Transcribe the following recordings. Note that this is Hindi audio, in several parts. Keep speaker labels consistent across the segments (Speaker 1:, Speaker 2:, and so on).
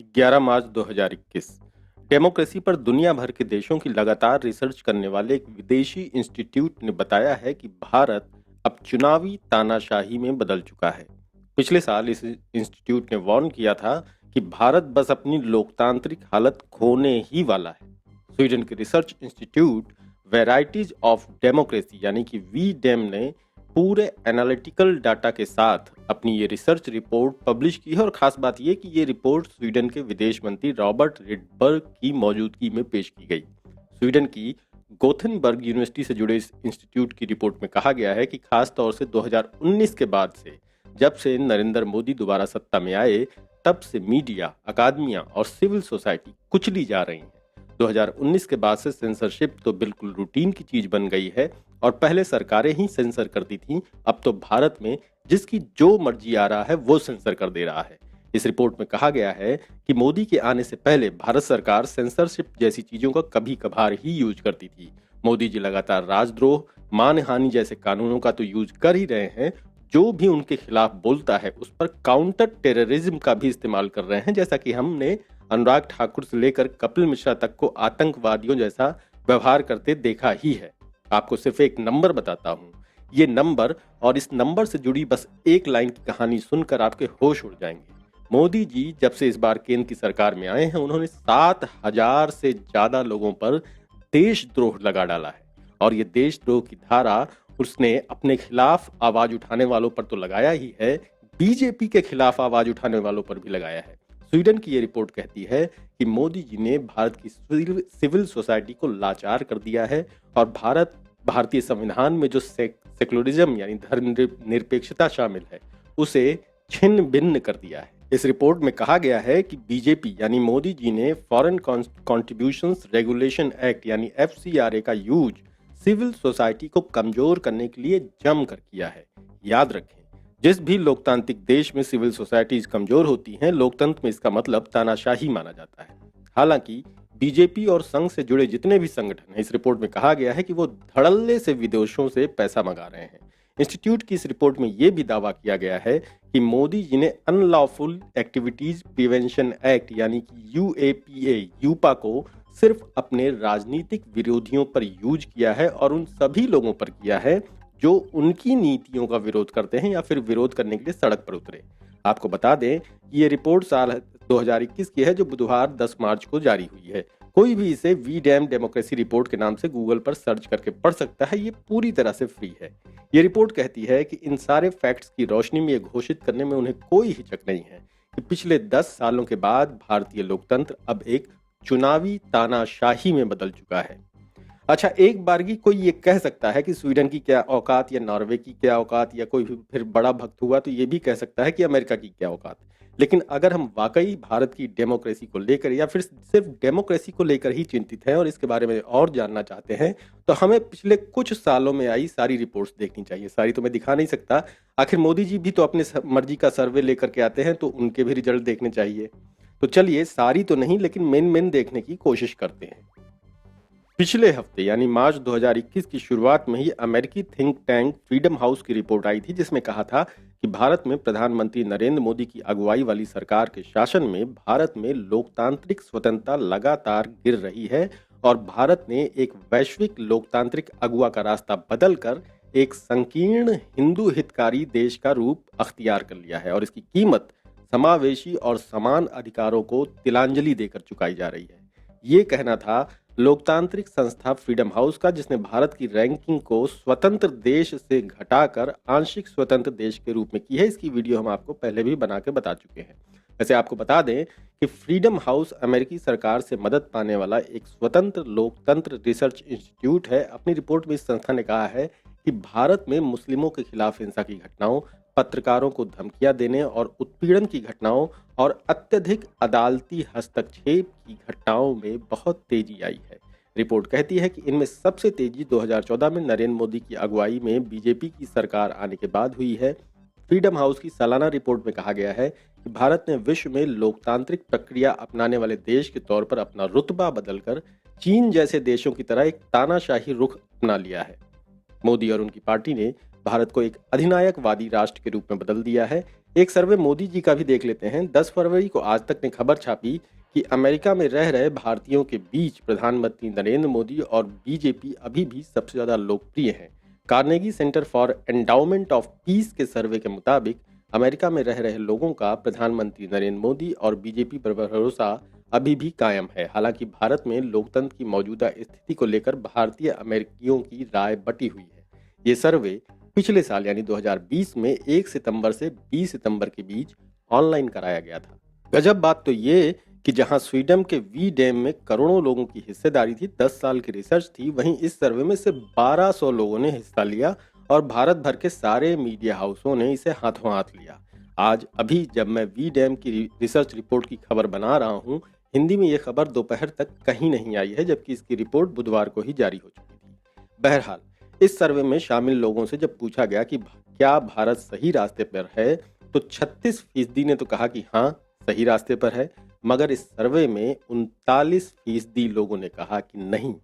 Speaker 1: 11 मार्च 2021। डेमोक्रेसी पर दुनिया भर के देशों की लगातार रिसर्च करने वाले एक विदेशी इंस्टीट्यूट ने बताया है कि भारत अब चुनावी तानाशाही में बदल चुका है। पिछले साल इस इंस्टीट्यूट ने वार्न किया था कि भारत बस अपनी लोकतांत्रिक हालत खोने ही वाला है। स्वीडन के research institute varieties of democracy यानी कि वी डेम ने पूरे एनालिटिकल डाटा के साथ अपनी ये रिसर्च रिपोर्ट पब्लिश की है और खास बात ये कि ये रिपोर्ट स्वीडन के विदेश मंत्री रॉबर्ट रिडबर्ग की मौजूदगी में पेश की गई। स्वीडन की गोथेनबर्ग यूनिवर्सिटी से जुड़े इस इंस्टीट्यूट की रिपोर्ट में कहा गया है कि खास तौर से 2019 के बाद से जब से नरेंद्र मोदी दोबारा सत्ता में आए तब से मीडिया, अकादमिया और सिविल सोसाइटी कुचली जा रही हैं। 2019 के बाद से सेंसरशिप तो बिल्कुल रूटीन की चीज बन गई है और पहले सरकारें ही सेंसर करती थीं, अब तो भारत में जिसकी जो मर्जी आ रहा है वो सेंसर कर दे रहा है। इस रिपोर्ट में कहा गया है कि मोदी के आने से पहले भारत सरकार सेंसरशिप जैसी चीजों का कभी कभार ही यूज करती थी। मोदी जी लगातार राजद्रोह, मानहानि जैसे कानूनों का तो यूज कर ही रहे हैं। जो भी उनके खिलाफ बोलता है उस पर काउंटर टेररिज्म का भी इस्तेमाल कर रहे हैं, जैसा कि हमने अनुराग ठाकुर से लेकर कपिल मिश्रा तक को आतंकवादियों जैसा व्यवहार करते देखा ही है। आपको सिर्फ एक नंबर बताता हूँ, ये नंबर और इस नंबर से जुड़ी बस एक लाइन की कहानी सुनकर आपके होश उड़ जाएंगे। मोदी जी जब से इस बार केंद्र की सरकार में आए हैं उन्होंने 7,000 से ज्यादा लोगों पर देशद्रोह लगा डाला है और ये देशद्रोह की धारा उसने अपने खिलाफ आवाज उठाने वालों पर तो लगाया ही है, बीजेपी के खिलाफ आवाज उठाने वालों पर भी लगाया है। स्वीडन की ये रिपोर्ट कहती है कि मोदी जी ने भारत की सिविल सोसाइटी को लाचार कर दिया है और भारतीय संविधान में जो सेकुलरिज्म यानी धर्म निरपेक्षता शामिल है उसे छिन्न भिन्न कर दिया है। इस रिपोर्ट में कहा गया है कि बीजेपी यानी मोदी जी ने फॉरेन कॉन्ट्रीब्यूशंस रेगुलेशन एक्ट यानी एफसीआरए का यूज सिविल सोसाइटी को कमजोर करने के लिए जमकर किया है। याद रखें, जिस भी लोकतांत्रिक देश में सिविल सोसाइटीज कमजोर होती हैं, लोकतंत्र में इसका मतलब तानाशाही माना जाता है। हालांकि बीजेपी और संघ से जुड़े जितने भी संगठन हैं, इस रिपोर्ट में कहा गया है कि वो धड़ल्ले से विदेशों से पैसा मंगा रहे हैं। इंस्टीट्यूट की इस रिपोर्ट में यह भी दावा किया गया है कि मोदी जी ने अनलॉफुल एक्टिविटीज प्रिवेंशन एक्ट यानी कि यूएपीए यूपा को सिर्फ अपने राजनीतिक विरोधियों पर यूज किया है और उन सभी लोगों पर किया है जो उनकी नीतियों का विरोध करते हैं या फिर विरोध करने के लिए सड़क पर उतरे। आपको बता दें कि ये रिपोर्ट साल 2021 की है जो बुधवार 10 मार्च को जारी हुई है। कोई भी इसे वी डैम डेमोक्रेसी रिपोर्ट के नाम से गूगल पर सर्च करके पढ़ सकता है, ये पूरी तरह से फ्री है। ये रिपोर्ट कहती है कि इन सारे फैक्ट्स की रोशनी में ये घोषित करने में उन्हें कोई हिचक नहीं है कि पिछले 10 सालों के बाद भारतीय लोकतंत्र अब एक चुनावी तानाशाही में बदल चुका है। अच्छा, एक बारगी कोई ये कह सकता है कि स्वीडन की क्या औकात या नॉर्वे की क्या औकात या कोई फिर बड़ा भक्त हुआ तो ये भी कह सकता है कि अमेरिका की क्या औकात। लेकिन अगर हम वाकई भारत की डेमोक्रेसी को लेकर या फिर सिर्फ डेमोक्रेसी को लेकर ही चिंतित हैं और इसके बारे में और जानना चाहते हैं तो हमें पिछले कुछ सालों में आई सारी रिपोर्ट्स देखनी चाहिए। सारी तो मैं दिखा नहीं सकता, आखिर मोदी जी भी तो अपने मर्जी का सर्वे लेकर के आते हैं तो उनके भी रिजल्ट देखने चाहिए। तो चलिए, सारी तो नहीं लेकिन मेन देखने की कोशिश करते हैं। पिछले हफ्ते यानी मार्च 2021 की शुरुआत में ही अमेरिकी थिंक टैंक फ्रीडम हाउस की रिपोर्ट आई थी जिसमें कहा था कि भारत में प्रधानमंत्री नरेंद्र मोदी की अगुवाई वाली सरकार के शासन में भारत में लोकतांत्रिक स्वतंत्रता लगातार गिर रही है और भारत ने एक वैश्विक लोकतांत्रिक अगुवा का रास्ता बदलकर एक संकीर्ण हिंदू हितकारी देश का रूप अख्तियार कर लिया है और इसकी कीमत समावेशी और समान अधिकारों को तिलांजलि देकर चुकाई जा रही है। ये कहना था लोकतांत्रिक संस्था फ्रीडम हाउस का, जिसने भारत की रैंकिंग को स्वतंत्र देश से घटाकर आंशिक स्वतंत्र देश के रूप में की है। इसकी वीडियो हम आपको पहले भी बना के बता चुके हैं। वैसे आपको बता दें कि फ्रीडम हाउस अमेरिकी सरकार से मदद पाने वाला एक स्वतंत्र लोकतंत्र रिसर्च इंस्टीट्यूट है। अपनी रिपोर्ट में इस संस्था ने कहा है कि भारत में मुस्लिमों के खिलाफ हिंसा की घटनाओं, पत्रकारों को धमकियां देने और उत्पीड़न की घटनाओं और अत्यधिक अदालती हस्तक्षेप की घटनाओं में बहुत तेजी आई है। रिपोर्ट कहती है कि इनमें सबसे तेजी 2014 में नरेंद्र मोदी की अगुवाई में बीजेपी की सरकार आने के बाद हुई है। फ्रीडम हाउस की सालाना रिपोर्ट में कहा गया है कि भारत ने विश्व में लोकतांत्रिक प्रक्रिया अपनाने वाले देश के तौर पर अपना रुतबा बदलकर चीन जैसे देशों की तरह एक तानाशाही रुख अपना लिया है। मोदी और उनकी पार्टी ने भारत को एक अधिनायकवादी राष्ट्र के रूप में बदल दिया है, एक सर्वे मोदी जी का भी देख लेते हैं। 10 फरवरी को आज तक ने खबर छापी कि अमेरिका में रह रहे भारतीयों के बीच प्रधानमंत्री नरेंद्र मोदी और बीजेपी अभी भी सबसे ज़्यादा लोकप्रिय हैं। Carnegie centre for endowment of peace के सर्वे के मुताबिक अमेरिका में रह रहे लोगों का प्रधानमंत्री नरेंद्र मोदी और बीजेपी पर भरोसा अभी भी कायम है। हालांकि भारत में लोकतंत्र की मौजूदा स्थिति को लेकर भारतीय अमेरिकियों की राय बटी हुई है। ये सर्वे पिछले साल यानी 2020 में 1 सितंबर से 20 सितंबर के बीच ऑनलाइन कराया गया था। गजब बात तो ये कि जहां स्वीडन के वी डैम में करोड़ों लोगों की हिस्सेदारी थी, 10 साल की रिसर्च थी, वहीं इस सर्वे में सिर्फ 1200 लोगों ने हिस्सा लिया और भारत भर के सारे मीडिया हाउसों ने इसे हाथों हाथ लिया। आज अभी जब मैं वी डैम की रिसर्च रिपोर्ट की खबर बना रहा हूँ, हिंदी में ये खबर दोपहर तक कहीं नहीं आई है, जबकि इसकी रिपोर्ट बुधवार को ही जारी हो चुकी थी। बहरहाल, इस सर्वे में शामिल लोगों से जब पूछा गया कि क्या भारत सही रास्ते पर है, तो 36% ने तो कहा कि हाँ, सही रास्ते पर है, मगर इस सर्वे में 39% लोगों ने कहा कि नहीं,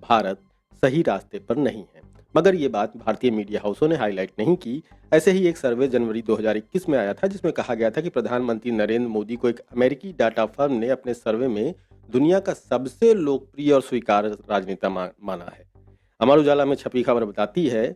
Speaker 1: भारत सही रास्ते पर नहीं है। मगर ये बात भारतीय मीडिया हाउसों ने हाईलाइट नहीं की। ऐसे ही एक सर्वे जनवरी 2021 में आया था, जिसमें कहा गया था कि प्रधानमंत्री नरेंद्र मोदी को एक अमेरिकी डाटा फर्म ने अपने सर्वे में दुनिया का सबसे लोकप्रिय और स्वीकार्य राजनेता माना है। अमर उजाला में छपी खबर बताती है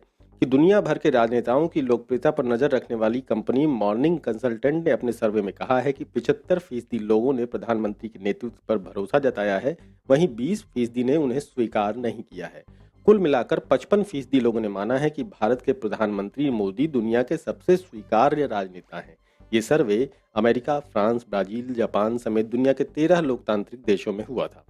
Speaker 1: कि दुनिया भर के राजनेताओं की लोकप्रियता पर नजर रखने वाली कंपनी मॉर्निंग कंसल्टेंट ने अपने सर्वे में कहा है कि 75% लोगों ने प्रधानमंत्री के नेतृत्व पर भरोसा जताया है, वहीं 20% ने उन्हें स्वीकार नहीं किया है। कुल मिलाकर 55% लोगों ने माना है कि भारत के प्रधानमंत्री मोदी दुनिया के सबसे स्वीकार्य राजनेता हैं। ये सर्वे अमेरिका, फ्रांस, ब्राजील, जापान समेत दुनिया के 13 लोकतांत्रिक देशों में हुआ था।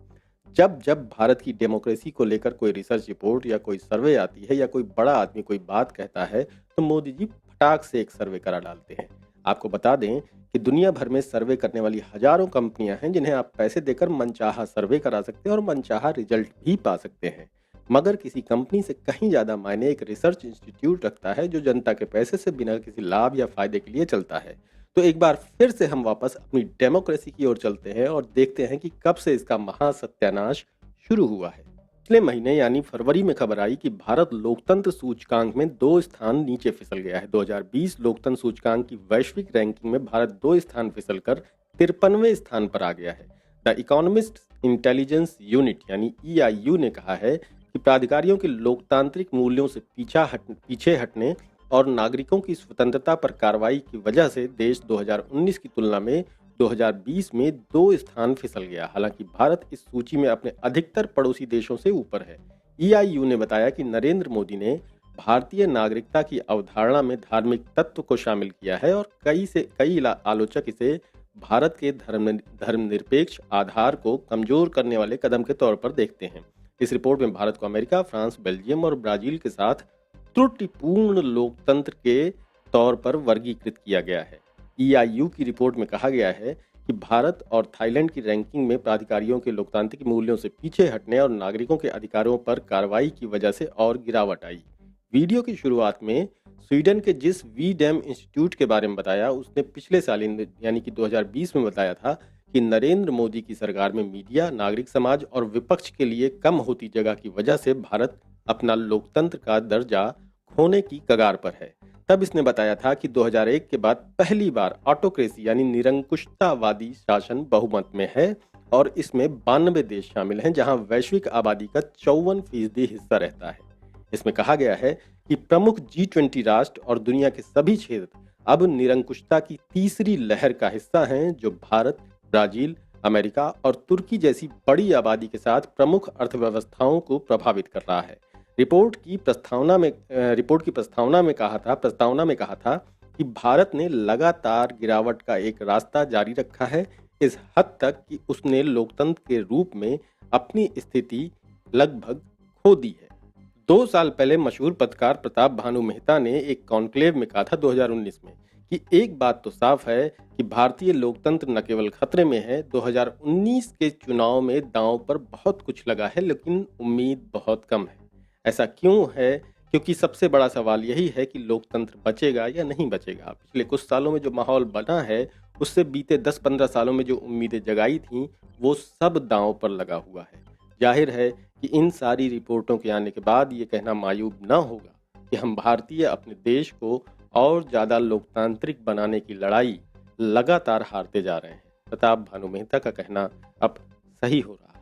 Speaker 1: जब जब भारत की डेमोक्रेसी को लेकर कोई रिसर्च रिपोर्ट या कोई सर्वे आती है या कोई बड़ा आदमी कोई बात कहता है, तो मोदी जी फटाक से एक सर्वे करा डालते हैं। आपको बता दें कि दुनिया भर में सर्वे करने वाली हजारों कंपनियां हैं, जिन्हें आप पैसे देकर मनचाहा सर्वे करा सकते हैं और मनचाहा रिजल्ट भी पा सकते हैं। मगर किसी कंपनी से कहीं ज्यादा मायने एक रिसर्च इंस्टीट्यूट रखता है, जो जनता के पैसे से बिना किसी लाभ या फायदे के लिए चलता है। तो एक बार फिर से हम वापस अपनी डेमोक्रेसी की ओर चलते हैं और देखते हैं कि कब से इसका महासत्यानाश शुरू हुआ है। पिछले महीने यानी फरवरी में खबर आई कि भारत लोकतंत्र सूचकांक में 2 स्थान नीचे फिसल गया है। 2020 लोकतंत्र सूचकांक की वैश्विक रैंकिंग में भारत 2 स्थान फिसलकर 53वें स्थान पर आ गया है। द इकोनॉमिस्ट इंटेलिजेंस यूनिट यानी EIU ने कहा है कि प्राधिकारियों के लोकतांत्रिक मूल्यों से पीछे हटने और नागरिकों की स्वतंत्रता पर कार्रवाई की वजह से देश 2019 की तुलना में 2020 में 2 स्थान फिसल गया। हालांकि भारत इस सूची में अपने अधिकतर पड़ोसी देशों से ऊपर है। EIU ने बताया कि नरेंद्र मोदी ने भारतीय नागरिकता की अवधारणा में धार्मिक तत्व को शामिल किया है और कई आलोचक इसे भारत के धर्मनिरपेक्ष आधार को कमजोर करने वाले कदम के तौर पर देखते हैं। इस रिपोर्ट में भारत को अमेरिका, फ्रांस, बेल्जियम और ब्राजील के साथ त्रुटिपूर्ण लोकतंत्र के तौर पर वर्गीकृत किया गया है। EIU की रिपोर्ट में कहा गया है कि भारत और थाईलैंड की रैंकिंग में प्राधिकारियों के लोकतांत्रिक मूल्यों से पीछे हटने और नागरिकों के अधिकारों पर कार्रवाई की वजह से और गिरावट आई। वीडियो की शुरुआत में स्वीडन के जिस वी डैम इंस्टीट्यूट के बारे में बताया, उसने पिछले साल यानी कि 2020 में बताया था कि नरेंद्र मोदी की सरकार में मीडिया, नागरिक समाज और विपक्ष के लिए कम होती जगह की वजह से भारत अपना लोकतंत्र का दर्जा खोने की कगार पर है। तब इसने बताया था कि 2001 के बाद पहली बार ऑटोक्रेसी यानी निरंकुशतावादी शासन बहुमत में है और इसमें 92 देश शामिल हैं, जहां वैश्विक आबादी का 54% हिस्सा रहता है। इसमें कहा गया है कि प्रमुख G20 राष्ट्र और दुनिया के सभी क्षेत्र अब निरंकुशता की तीसरी लहर का हिस्सा हैं, जो भारत, ब्राजील, अमेरिका और तुर्की जैसी बड़ी आबादी के साथ प्रमुख अर्थव्यवस्थाओं को प्रभावित कर रहा है। रिपोर्ट की प्रस्तावना में कहा था कि भारत ने लगातार गिरावट का एक रास्ता जारी रखा है, इस हद तक कि उसने लोकतंत्र के रूप में अपनी स्थिति लगभग खो दी है। 2 साल पहले मशहूर पत्रकार प्रताप भानु मेहता ने एक कॉन्क्लेव में कहा था 2019 में कि एक बात तो साफ है कि भारतीय लोकतंत्र न केवल खतरे में है, 2019 के चुनाव में दांव पर बहुत कुछ लगा है, लेकिन उम्मीद बहुत कम है। ऐसा क्यों है? क्योंकि सबसे बड़ा सवाल यही है कि लोकतंत्र बचेगा या नहीं बचेगा। पिछले कुछ सालों में जो माहौल बना है, उससे बीते 10-15 सालों में जो उम्मीदें जगाई थीं, वो सब दांव पर लगा हुआ है। जाहिर है कि इन सारी रिपोर्टों के आने के बाद ये कहना मायूब न होगा कि हम भारतीय अपने देश को और ज़्यादा लोकतांत्रिक बनाने की लड़ाई लगातार हारते जा रहे हैं। प्रताप भानु मेहता का कहना अब सही हो रहा है।